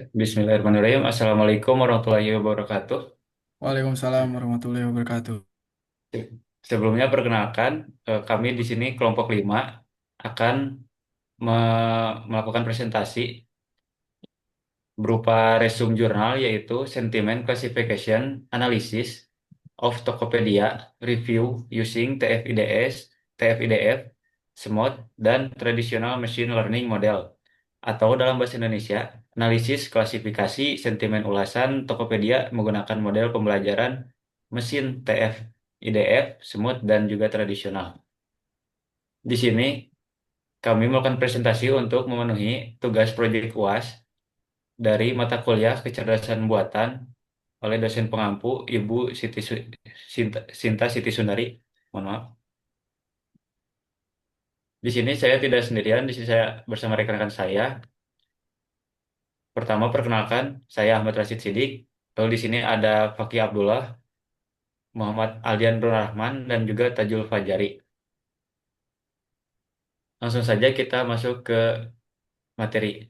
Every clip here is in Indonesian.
Bismillahirrahmanirrahim. Assalamualaikum warahmatullahi wabarakatuh. Waalaikumsalam warahmatullahi wabarakatuh. Sebelumnya perkenalkan, kami di sini kelompok 5 akan melakukan presentasi berupa resume jurnal yaitu Sentiment Classification Analysis of Tokopedia Review Using TF-IDF, SMOD, dan Traditional Machine Learning Model, atau dalam bahasa Indonesia, analisis klasifikasi sentimen ulasan Tokopedia menggunakan model pembelajaran mesin TF-IDF, SMOD, dan juga tradisional. Di sini kami melakukan presentasi untuk memenuhi tugas proyek UAS dari mata kuliah kecerdasan buatan oleh dosen pengampu Ibu Sinta Siti Sundari. Mohon maaf. Di sini saya tidak sendirian, di sini saya bersama rekan-rekan saya. Pertama perkenalkan, saya Ahmad Rashid Sidik. Lalu di sini ada Fakih Abdullah, Muhammad Aldian Rahman, dan juga Tajul Fajari. Langsung saja kita masuk ke materi.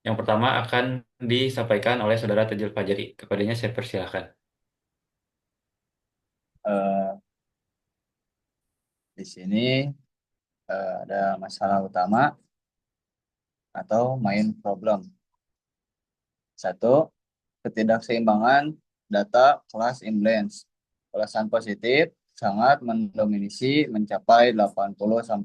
Yang pertama akan disampaikan oleh Saudara Tajul Fajari. Kepadanya saya persilahkan. Eh, di sini ada masalah utama atau main problem. Satu, ketidakseimbangan data kelas imbalance. Ulasan positif sangat mendominasi mencapai 80-90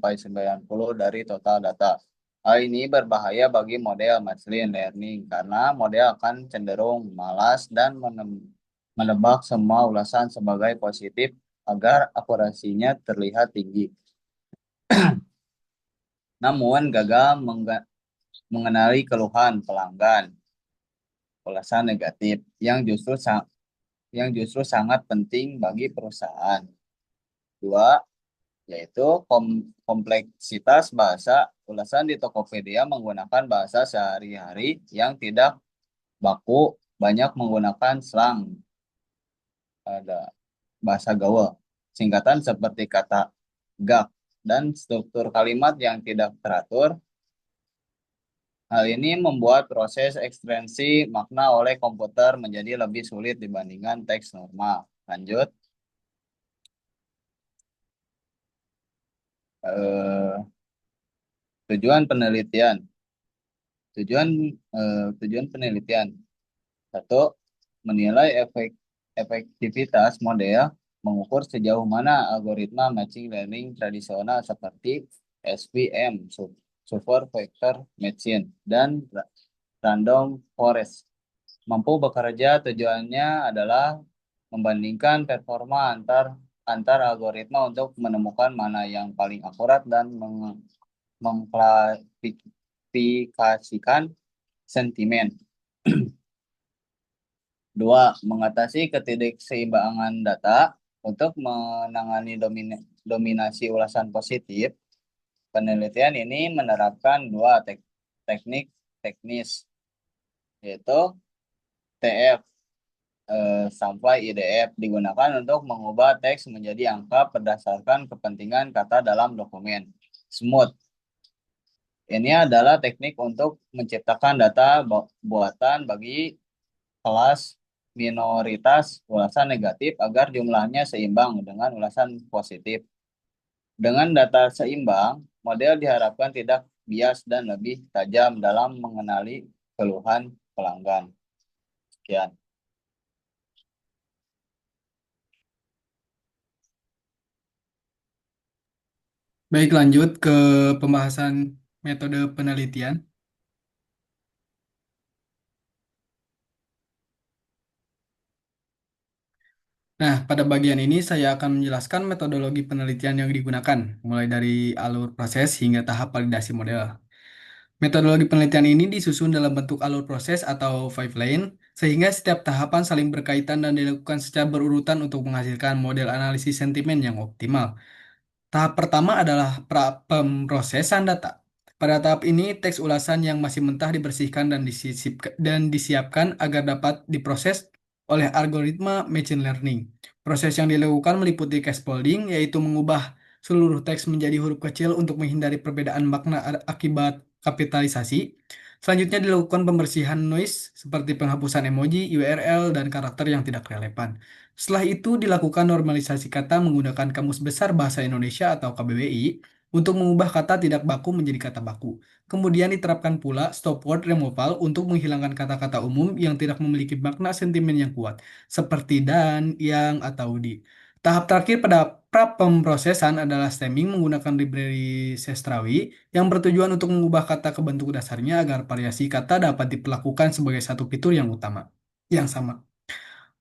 dari total data. Hal ini berbahaya bagi model machine learning karena model akan cenderung malas dan menebak semua ulasan sebagai positif agar akurasinya terlihat tinggi. Namun gagal mengenali keluhan pelanggan ulasan negatif yang justru sangat penting bagi perusahaan. Dua, yaitu kompleksitas bahasa. Ulasan di Tokopedia menggunakan bahasa sehari-hari yang tidak baku, banyak menggunakan slang, ada bahasa gaul, singkatan seperti kata gak, dan struktur kalimat yang tidak teratur. Hal ini membuat proses ekstraksi makna oleh komputer menjadi lebih sulit dibandingkan teks normal. Lanjut, eh, tujuan penelitian. Tujuan tujuan penelitian. Satu, menilai efektivitas model, mengukur sejauh mana algoritma machine learning tradisional seperti SVM, Super Vector Machine, dan Random Forest mampu bekerja. Tujuannya adalah membandingkan performa antar algoritma untuk menemukan mana yang paling akurat dan mengklasifikasikan sentimen. Dua, mengatasi ketidakseimbangan data. Untuk menangani dominasi ulasan positif, penelitian ini menerapkan dua teknik teknis, yaitu TF sampai IDF digunakan untuk mengubah teks menjadi angka berdasarkan kepentingan kata dalam dokumen. Smooth. Ini adalah teknik untuk menciptakan data buatan bagi kelas minoritas ulasan negatif agar jumlahnya seimbang dengan ulasan positif. Dengan data seimbang, model diharapkan tidak bias dan lebih tajam dalam mengenali keluhan pelanggan. Sekian. Baik, lanjut ke pembahasan metode penelitian. Nah, pada bagian ini saya akan menjelaskan metodologi penelitian yang digunakan, mulai dari alur proses hingga tahap validasi model. Metodologi penelitian ini disusun dalam bentuk alur proses atau pipeline, sehingga setiap tahapan saling berkaitan dan dilakukan secara berurutan untuk menghasilkan model analisis sentimen yang optimal. Tahap pertama adalah pemrosesan data. Pada tahap ini, teks ulasan yang masih mentah dibersihkan dan disiapkan agar dapat diproses oleh algoritma machine learning. Proses yang dilakukan meliputi scaffolding, yaitu mengubah seluruh teks menjadi huruf kecil untuk menghindari perbedaan makna akibat kapitalisasi. Selanjutnya dilakukan pembersihan noise seperti penghapusan emoji, URL, dan karakter yang tidak relevan. Setelah itu dilakukan normalisasi kata menggunakan Kamus Besar Bahasa Indonesia atau KBBI untuk mengubah kata tidak baku menjadi kata baku. Kemudian diterapkan pula stop word removal untuk menghilangkan kata-kata umum yang tidak memiliki makna sentimen yang kuat, seperti dan, yang, atau di. Tahap terakhir pada pra pemrosesan adalah stemming menggunakan library Sestrawi yang bertujuan untuk mengubah kata ke bentuk dasarnya agar variasi kata dapat diperlakukan sebagai satu fitur yang utama, yang sama.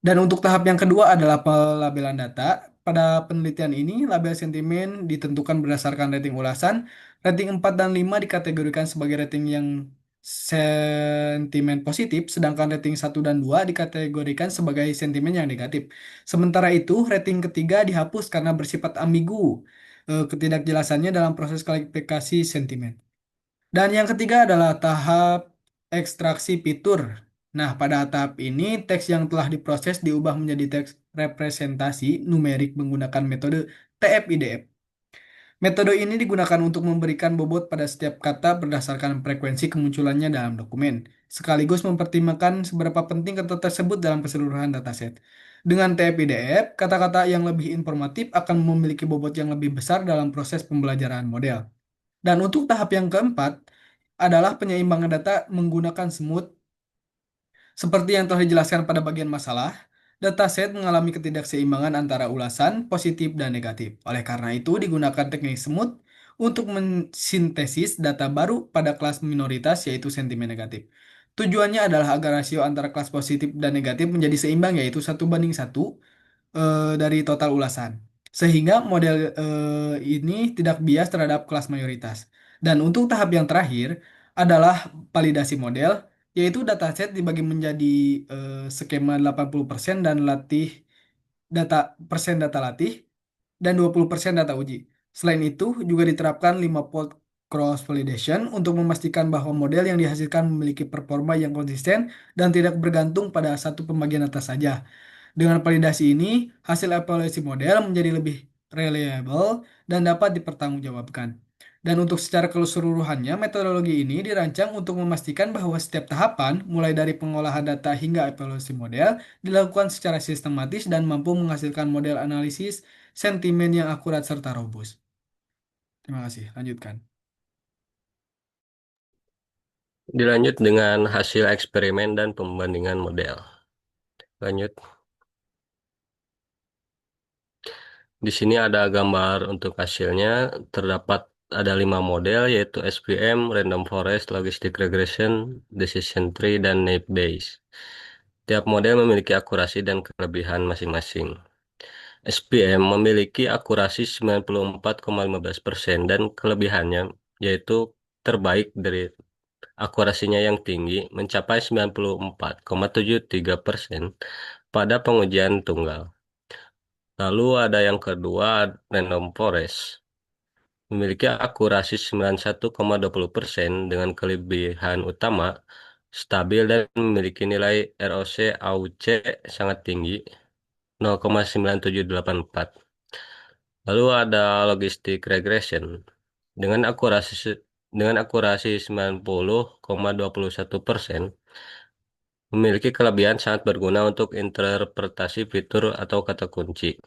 Dan untuk tahap yang kedua adalah pelabelan data. Pada penelitian ini, label sentimen ditentukan berdasarkan rating ulasan. Rating 4 dan 5 dikategorikan sebagai rating yang sentimen positif, sedangkan rating 1 dan 2 dikategorikan sebagai sentimen yang negatif. Sementara itu, rating ketiga dihapus karena bersifat ambigu, ketidakjelasannya dalam proses klasifikasi sentimen. Dan yang ketiga adalah tahap ekstraksi fitur. Nah, pada tahap ini, teks yang telah diproses diubah menjadi teks representasi numerik menggunakan metode TF-IDF. Metode ini digunakan untuk memberikan bobot pada setiap kata berdasarkan frekuensi kemunculannya dalam dokumen, sekaligus mempertimbangkan seberapa penting kata tersebut dalam keseluruhan dataset. Dengan TF-IDF, kata-kata yang lebih informatif akan memiliki bobot yang lebih besar dalam proses pembelajaran model. Dan untuk tahap yang keempat adalah penyeimbangan data menggunakan smooth. Seperti yang telah dijelaskan pada bagian masalah, dataset mengalami ketidakseimbangan antara ulasan positif dan negatif. Oleh karena itu, digunakan teknik smooth untuk mensintesis data baru pada kelas minoritas yaitu sentimen negatif. Tujuannya adalah agar rasio antara kelas positif dan negatif menjadi seimbang yaitu 1:1 dari total ulasan. Sehingga model ini tidak bias terhadap kelas mayoritas. Dan untuk tahap yang terakhir adalah validasi model, yaitu dataset dibagi menjadi skema 80% dan latih data data latih dan 20% data uji. Selain itu, juga diterapkan 5-fold cross validation untuk memastikan bahwa model yang dihasilkan memiliki performa yang konsisten dan tidak bergantung pada satu pembagian data saja. Dengan validasi ini, hasil evaluasi model menjadi lebih reliable dan dapat dipertanggungjawabkan. Dan untuk secara keseluruhannya, metodologi ini dirancang untuk memastikan bahwa setiap tahapan, mulai dari pengolahan data hingga evaluasi model, dilakukan secara sistematis dan mampu menghasilkan model analisis sentimen yang akurat serta robust. Terima kasih. Lanjutkan. Dilanjut dengan hasil eksperimen dan pembandingan model. Lanjut. Di sini ada gambar untuk hasilnya. Terdapat ada 5 model yaitu SVM, Random Forest, Logistic Regression, Decision Tree, dan Naive Bayes. Tiap model memiliki akurasi dan kelebihan masing-masing. SPM memiliki akurasi 94,15% dan kelebihannya yaitu terbaik dari akurasinya yang tinggi mencapai 94,73% pada pengujian tunggal. Lalu ada yang kedua, Random Forest. Memiliki akurasi 91,20% dengan kelebihan utama, stabil dan memiliki nilai ROC AUC sangat tinggi, 0,9784. Lalu ada Logistic Regression. Dengan akurasi dengan akurasi 90,21%, memiliki kelebihan sangat berguna untuk interpretasi fitur atau kata kunci.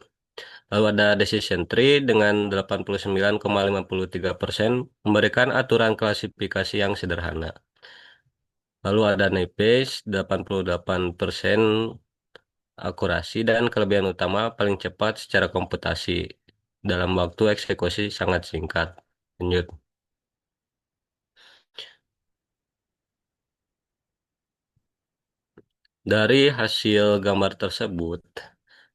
Lalu ada Decision Tree dengan 89,53% memberikan aturan klasifikasi yang sederhana. Lalu ada Naive 88% akurasi dan kelebihan utama paling cepat secara komputasi dalam waktu eksekusi sangat singkat. Lanjut. Dari hasil gambar tersebut,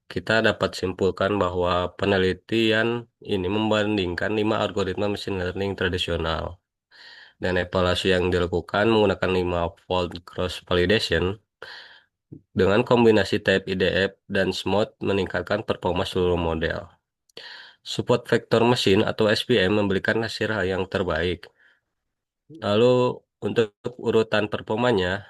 kita dapat simpulkan bahwa penelitian ini membandingkan 5 algoritma machine learning tradisional. Dan evaluasi yang dilakukan menggunakan 5-fold cross validation dengan kombinasi type IDF dan smooth meningkatkan performa seluruh model. Support vector machine atau SVM memberikan hasil yang terbaik. Lalu untuk urutan performanya,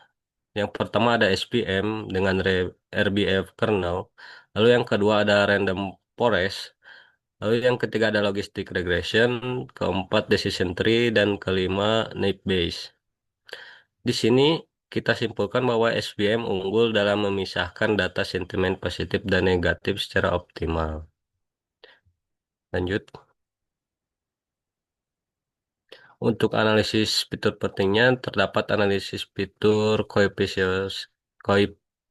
yang pertama ada SVM dengan RBF kernel, lalu yang kedua ada random forest, lalu yang ketiga ada logistic regression, keempat decision tree, dan kelima naive Bayes. Di sini kita simpulkan bahwa SVM unggul dalam memisahkan data sentimen positif dan negatif secara optimal. Lanjut. Untuk analisis fitur pentingnya terdapat analisis fitur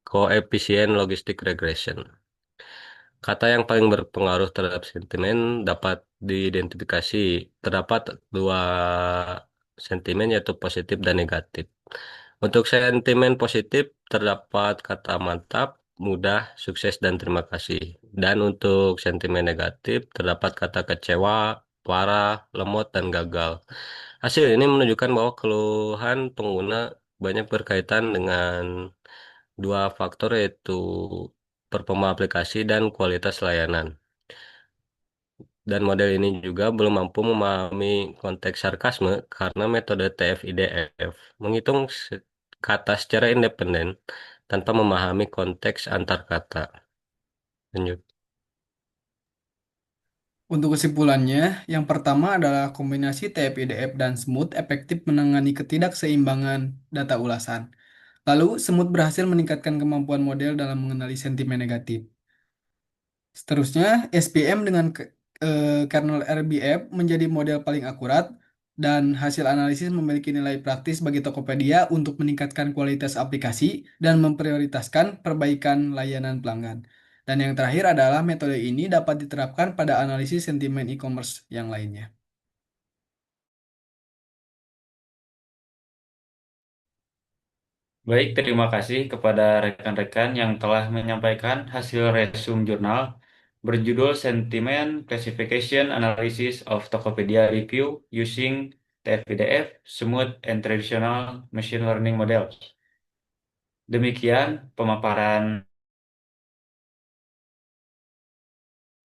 koefisien logistik regression. Kata yang paling berpengaruh terhadap sentimen dapat diidentifikasi. Terdapat dua sentimen yaitu positif dan negatif. Untuk sentimen positif terdapat kata mantap, mudah, sukses, dan terima kasih. Dan untuk sentimen negatif terdapat kata kecewa, parah, lemot, dan gagal. Hasil ini menunjukkan bahwa keluhan pengguna banyak berkaitan dengan dua faktor yaitu performa aplikasi dan kualitas layanan. Dan model ini juga belum mampu memahami konteks sarkasme karena metode TF-IDF menghitung kata secara independen tanpa memahami konteks antar kata. Lanjut. Untuk kesimpulannya, yang pertama adalah kombinasi TF-IDF dan Smooth efektif menangani ketidakseimbangan data ulasan. Lalu, Smooth berhasil meningkatkan kemampuan model dalam mengenali sentimen negatif. Seterusnya, SPM dengan kernel RBF menjadi model paling akurat dan hasil analisis memiliki nilai praktis bagi Tokopedia untuk meningkatkan kualitas aplikasi dan memprioritaskan perbaikan layanan pelanggan. Dan yang terakhir adalah metode ini dapat diterapkan pada analisis sentimen e-commerce yang lainnya. Baik, terima kasih kepada rekan-rekan yang telah menyampaikan hasil resum jurnal berjudul Sentiment Classification Analysis of Tokopedia Review Using TF-IDF, Smooth and Traditional Machine Learning Models. Demikian pemaparan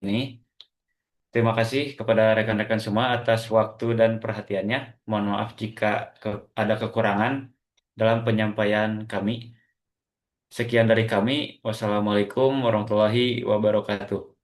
ini. Terima kasih kepada rekan-rekan semua atas waktu dan perhatiannya. Mohon maaf jika ada kekurangan dalam penyampaian kami. Sekian dari kami. Wassalamualaikum warahmatullahi wabarakatuh.